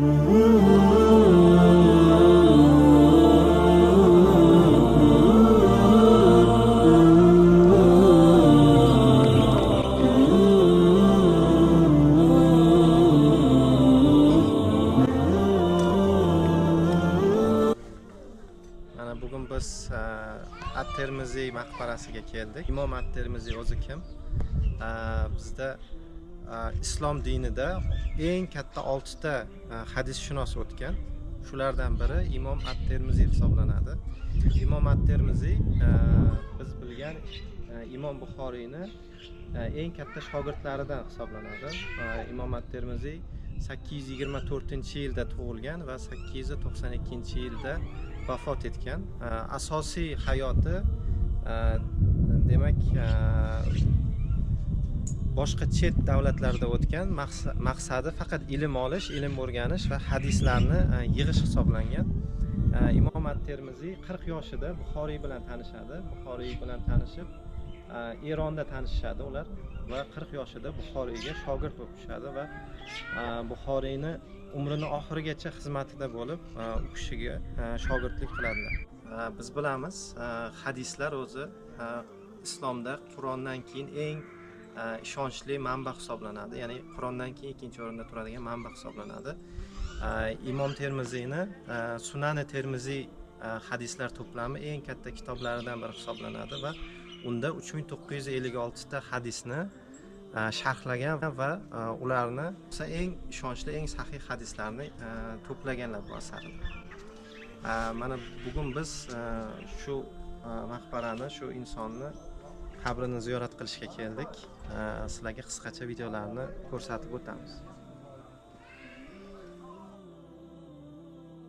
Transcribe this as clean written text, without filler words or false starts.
Bugun biz At-Termiziy maqbarasiga keldik. Imom At-Termiziy o'zi kim? Bizda islom dinida eng katta 6 ta hadisshunos o'tgan. Shulardan biri Imom At-Termiziy hisoblanadi. Imom At-Termiziy biz bilgan Imom Buxoriyni eng katta shogirdlaridan hisoblanadi. Imom At-Termiziy 824-yilda tug'ilgan va 892-yilda vafot etgan. Asosiy hayoti demak boshqa chet davlatlarda o'tgan. Maqsadi faqat ilm olish, ilm o'rganish va hadislarni yig'ish hisoblangan. Imom At-Termiziy 40 yoshida Buxoriy bilan tanishadi. Buxoriy bilan tanishib Eronda tanishishadi ular va 40 yoshida Buxoriyga shogird bo'lib tushadi va Buxoriyni umrini oxirigacha xizmatida bo'lib u kishiga shogirdlik qiladilar. Biz bilamiz, hadislar o'zi islomda Qur'ondan keyin eng ishonchli manba hisoblanadi. Ya'ni Qur'ondan keyin ikkinchi o'rinda turadigan manba hisoblanadi. Imom Termiziyni Sunan-i Termiziy hadislar to'plami eng katta kitoblaridan biri hisoblanadi va unda 3956 ta hadisni sharhlagan va ularni eng ishonchli, eng sahih hadislarni to'plaganlar bu asarda. Mana bugun biz shu maqbarani, shu insonni qabrini ziyorat qilishga keldik. Sizlarga qisqacha videolarni ko'rsatib o'tamiz.